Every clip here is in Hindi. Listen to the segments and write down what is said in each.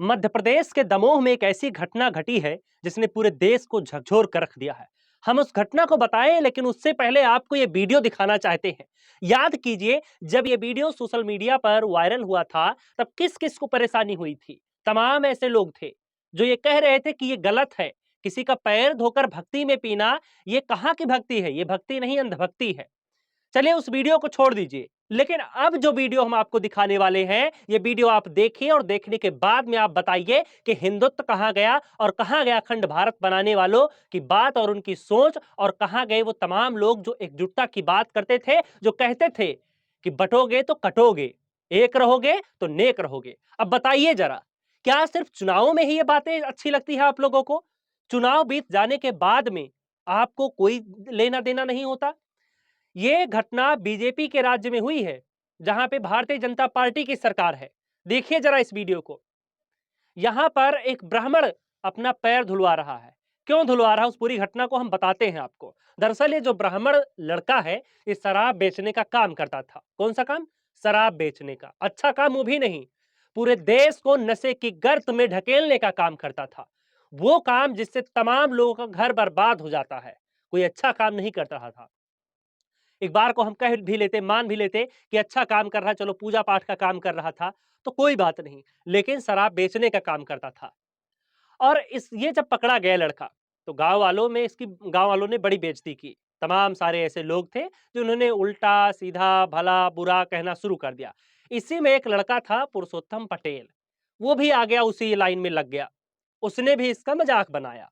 मध्य प्रदेश के दमोह में एक ऐसी घटना घटी है जिसने पूरे देश को झकझोर कर रख दिया है। हम उस घटना को बताएं, लेकिन उससे पहले आपको ये वीडियो दिखाना चाहते हैं। याद कीजिए, जब ये वीडियो सोशल मीडिया पर वायरल हुआ था, तब किस किस को परेशानी हुई थी। तमाम ऐसे लोग थे जो ये कह रहे थे कि ये गलत है। किसी का पैर धोकर भक्ति में पीना, ये कहाँ की भक्ति है? ये भक्ति नहीं, अंधभक्ति है। चलिए उस वीडियो को छोड़ दीजिए, लेकिन अब जो वीडियो हम आपको दिखाने वाले हैं, ये वीडियो आप देखिए और देखने के बाद में आप बताइए कि हिंदुत्व कहां गया और कहां गया अखंड भारत बनाने वालों की बात और उनकी सोच, और कहां गए वो तमाम लोग जो एकजुटता की बात करते थे, जो कहते थे कि बटोगे तो कटोगे, एक रहोगे तो नेक रहोगे। अब बताइए जरा, क्या सिर्फ चुनावों में ही ये बातें अच्छी लगती है आप लोगों को? चुनाव बीत जाने के बाद में आपको कोई लेना देना नहीं होता? ये घटना बीजेपी के राज्य में हुई है, जहां पे भारतीय जनता पार्टी की सरकार है। देखिए जरा इस वीडियो को। यहां पर एक ब्राह्मण अपना पैर धुलवा रहा है। क्यों धुलवा रहा है, उस पूरी घटना को हम बताते हैं आपको। दरअसल ये जो ब्राह्मण लड़का है, ये शराब बेचने का काम करता था। कौन सा काम? शराब बेचने का। अच्छा काम वो भी नहीं, पूरे देश को नशे की गर्त में ढकेलने का काम करता था। वो काम जिससे तमाम लोगों का घर बर्बाद हो जाता है। कोई अच्छा काम नहीं कर रहा था। एक बार को हम कह भी लेते, मान भी लेते कि अच्छा काम कर रहा है, चलो पूजा पाठ का काम कर रहा था, तो कोई बात नहीं। लेकिन शराब बेचने का काम करता था। और इस ये जब पकड़ा गया लड़का, तो गाँव वालों ने बड़ी बेइज्जती की। तमाम सारे ऐसे लोग थे जिन्होंने उल्टा, सीधा, भला, बुरा कहना शुरू कर दिया। इसी में एक लड़का था पुरुषोत्तम पटेल, वो भी आ गया, उसी लाइन में लग गया। उसने भी इसका मजाक बनाया।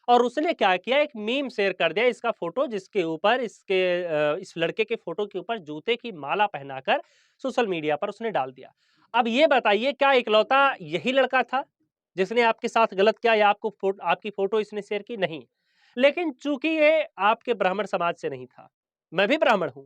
और उसने क्या किया, एक मीम शेयर कर दिया इसका फोटो, जिसके ऊपर इस लड़के के फोटो के ऊपर जूते की माला पहनाकर सोशल मीडिया पर उसने डाल दिया। अब ये बताइए, क्या इकलौता यही लड़का था जिसने आपके साथ गलत किया, या आपकी फोटो इसने शेयर की? नहीं। लेकिन चूंकि ये आपके ब्राह्मण समाज से नहीं था, मैं भी ब्राह्मण हूं,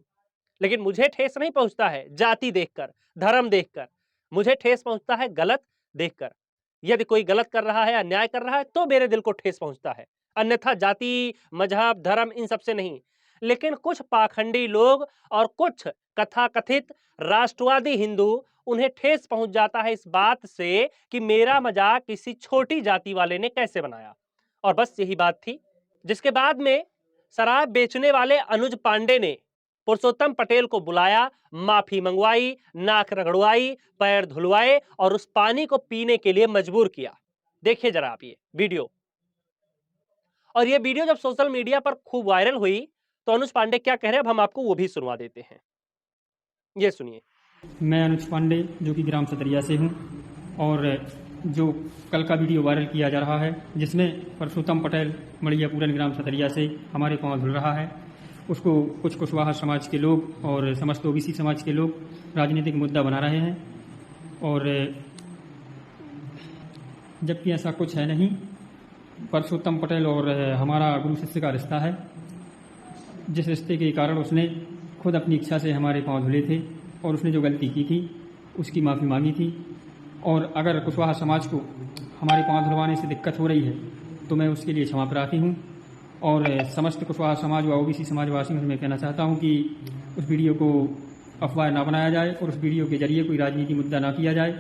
लेकिन मुझे ठेस नहीं पहुंचता है जाति देखकर, धर्म देखकर। मुझे ठेस पहुंचता है गलत देखकर। यदि कोई गलत कर रहा है, अन्याय कर रहा है, तो मेरे दिल को ठेस पहुंचता है। अन्यथा जाति, मजहब, धर्म इन सब से नहीं। लेकिन कुछ पाखंडी लोग और कुछ कथाकथित राष्ट्रवादी हिंदू, उन्हें ठेस पहुंच जाता है इस बात से कि मेरा मजाक किसी छोटी जाति वाले ने कैसे बनाया। और बस यही बात थी, जिसके बाद में शराब बेचने वाले अनुज पांडे ने पुरुषोत्तम पटेल को बुलाया, माफी मंगवाई, नाक रगड़वाई, पैर धुलवाए और उस पानी को पीने के लिए मजबूर किया। देखिए जरा आप ये वीडियो। और ये वीडियो जब सोशल मीडिया पर खूब वायरल हुई, तो अनुज पांडे क्या कह रहे हैं, अब हम आपको वो भी सुनवा देते हैं। ये सुनिए। मैं अनुज पांडे, जो कि ग्राम सतरिया से हूं, और जो कल का वीडियो वायरल किया जा रहा है, जिसमें पुरुषोत्तम पटेल मड़िया पूरन ग्राम सतरिया से हमारे पांव धुल रहा है, उसको कुछ कुशवाहा समाज के लोग और समस्त ओबीसी समाज के लोग राजनीतिक मुद्दा बना रहे हैं। और जबकि ऐसा कुछ है नहीं। पुरुषोत्तम पटेल और हमारा गुरु शिष्य का रिश्ता है, जिस रिश्ते के कारण उसने खुद अपनी इच्छा से हमारे पांव धुले थे और उसने जो गलती की थी उसकी माफ़ी मांगी थी। और अगर कुशवाहा समाज को हमारे पांव धुलवाने से दिक्कत हो रही है तो मैं उसके लिए क्षमा प्रार्थी हूँ। और समस्त कुशवाहा समाज व ओबीसी समाजवासियों से मैं कहना चाहता हूँ कि उस वीडियो को अफवाह ना बनाया जाए और उस वीडियो के जरिए कोई राजनीति मुद्दा ना किया जाए।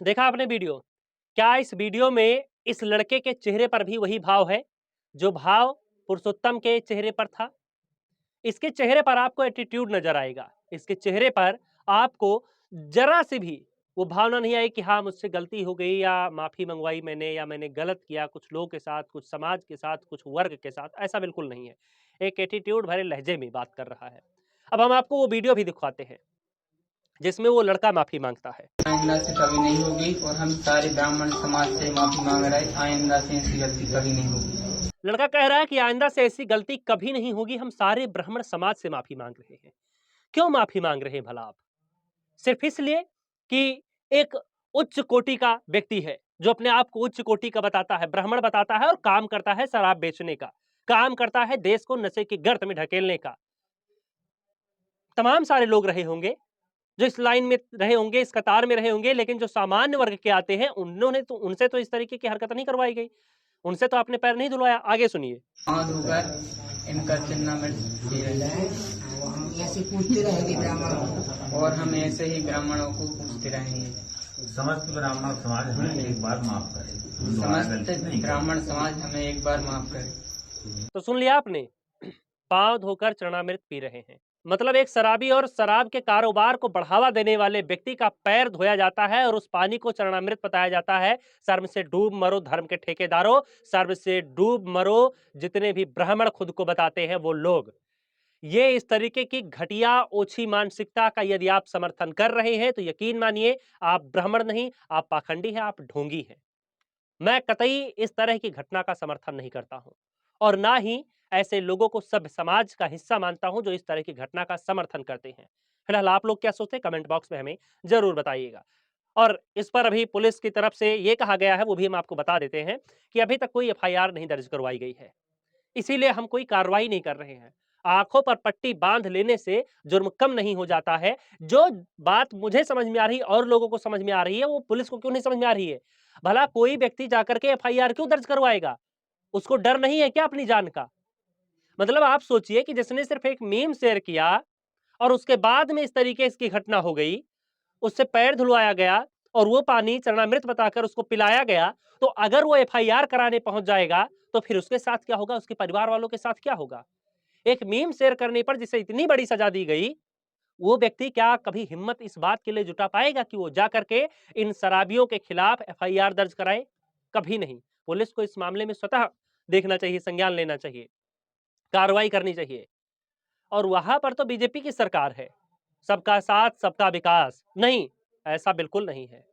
देखा आपने वीडियो? क्या इस वीडियो में इस लड़के के चेहरे पर भी वही भाव है जो भाव पुरुषोत्तम के चेहरे पर था? इसके चेहरे पर आपको एटीट्यूड नजर आएगा। इसके चेहरे पर आपको जरा से भी वो भावना नहीं आई कि हाँ मुझसे गलती हो गई, या माफी मंगवाई मैंने, या मैंने गलत किया कुछ लोगों के साथ, कुछ समाज के साथ, कुछ वर्ग के साथ। ऐसा बिल्कुल नहीं है। एक एटीट्यूड भरे लहजे में बात कर रहा है। अब हम आपको वो वीडियो भी दिखाते हैं जिसमें वो लड़का माफी मांगता है। आइंदा से कभी नहीं होगी और हम सारे ब्राह्मण समाज से माफी मांग रहे हैं। आइंदा से ऐसी गलती कभी नहीं होगी। लड़का कह रहा है कि आइंदा से ऐसी गलती कभी नहीं होगी, हम सारे ब्राह्मण समाज से माफी मांग रहे हैं। क्यों माफी मांग रहे हैं भला आप? सिर्फ इसलिए कि एक उच्च कोटि का व्यक्ति है, जो अपने आप को उच्च कोटि का बताता है, ब्राह्मण बताता है, और काम करता है शराब बेचने का, काम करता है देश को नशे की गर्त में ढकेलने का। तमाम सारे लोग रहे होंगे जो इस लाइन में रहे होंगे, इस कतार में रहे होंगे, लेकिन जो सामान्य वर्ग के आते हैं उनसे तो इस तरीके की हरकत नहीं करवाई गई। उनसे तो आपने पैर नहीं धुलवाया। आगे सुनिए। इनका चिन्ह में ऐसे पूछते रहेंगे ब्राह्मणों को, और हम ऐसे ही ब्राह्मणों को पूछते रहेंगे। समस्त ब्राह्मण समाज हमें एक बार माफ करे। समस्त ब्राह्मण समाज हमें एक बार माफ करे। तो सुन लिया आपने, पांव धोकर चरणामृत पी रहे हैं, मतलब एक शराबी और शराब के कारोबार को बढ़ावा देने वाले व्यक्ति का पैर धोया जाता है और उस पानी को चरणामृत बताया जाता है। सर्व से डूब मरो धर्म के ठेकेदारों, सर्व से डूब मरो जितने भी ब्राह्मण खुद को बताते हैं वो लोग। ये इस तरीके की घटिया ओछी मानसिकता का यदि आप समर्थन कर रहे हैं तो यकीन मानिए आप ब्राह्मण नहीं, आप पाखंडी हैं, आप ढोंगी हैं। मैं कतई इस तरह की घटना का समर्थन नहीं करता हूं और ना ही ऐसे लोगों को सभ्य समाज का हिस्सा मानता हूं जो इस तरह की घटना का समर्थन करते हैं। फिलहाल आप लोग क्या सोचते हैं कमेंट बॉक्स में हमें जरूर बताइएगा। और इस पर अभी पुलिस की तरफ से यह कहा गया है, वो भी हम आपको बता देते हैं कि अभी तक कोई एफआईआर नहीं दर्ज करवाई गई है, इसीलिए हम कोई कार्रवाई नहीं कर रहे हैं। आंखों पर पट्टी बांध लेने से जुर्म कम नहीं हो जाता है। जो बात मुझे समझ में आ रही है और लोगों को समझ में आ रही है वो पुलिस को क्यों नहीं समझ में आ रही है? भला कोई व्यक्ति जाकर के एफआईआर क्यों दर्ज करवाएगा? उसको डर नहीं है क्या अपनी जान का? मतलब आप सोचिए कि जिसने सिर्फ एक मीम शेयर किया और उसके बाद में इस तरीके की घटना हो गई, उससे पैर धुलवाया गया और वो पानी चरणामृत बताकर उसको पिलाया गया, तो अगर वो एफआईआर कराने पहुंच जाएगा तो फिर उसके साथ क्या होगा? उसके परिवार वालों के साथ क्या होगा? एक मीम शेयर करने पर जिसे इतनी बड़ी सजा दी गई, वो व्यक्ति क्या कभी हिम्मत इस बात के लिए जुटा पाएगा कि वो जाकर के इन शराबियों के खिलाफ एफआईआर दर्ज कराए? कभी नहीं। पुलिस को इस मामले में स्वतः देखना चाहिए, संज्ञान लेना चाहिए, कार्रवाई करनी चाहिए। और वहां पर तो बीजेपी की सरकार है, सबका साथ सबका विकास। नहीं, ऐसा बिल्कुल नहीं है।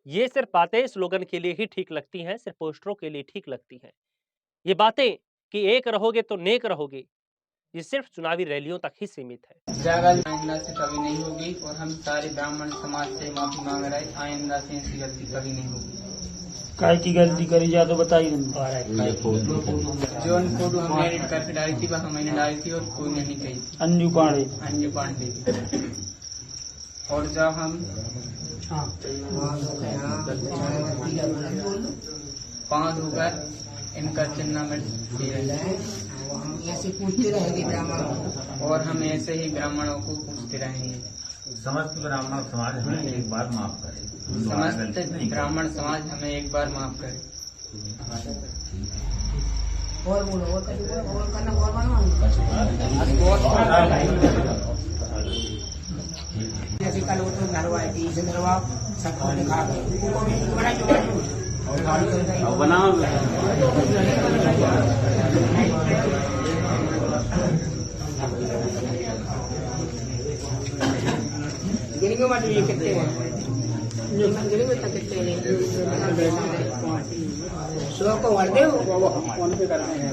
ये सिर्फ बातें स्लोगन के लिए ही ठीक लगती हैं, सिर्फ पोस्टरों के लिए ठीक लगती हैं। ये बातें कि एक रहोगे तो नेक रहोगे, ये सिर्फ चुनावी रैलियों तक ही सीमित है। जागल आइंदा से कभी नहीं होगी और हम सारे ब्राह्मण समाज से माफी मांग रहे हैं। आइंदा से ऐसी गलती कभी नहीं होगी। काय की गलती करी जा तो बताइए। जो फोटो हमने एडिट करके डाली थी वह मैंने डाली थी और कोई ने नहीं कही थी। अंजू पांडे अंजू पांडे। और जब हम पाँव धोकर इनका चरणामृत पी रहे हैं ऐसे पूछते रहेंगे ब्राह्मणों और हम ऐसे ही ब्राह्मणों को पूछते रहेंगे। समस्त ब्राह्मण समाज हमें एक बार माफ करे। समस्त ब्राह्मण समाज हमें एक बार माफ करे। और बोलो और करना और बनवाओ। जैसे कल वो तो नरवाई थी इसे नरवा सबको दिखा उनको भी बड़ा जो बनाओ गिरिंगो मत ये कितने हैं गिरिंगो तक कितने हैं सो को वार दे वो फोन पे कराएंगे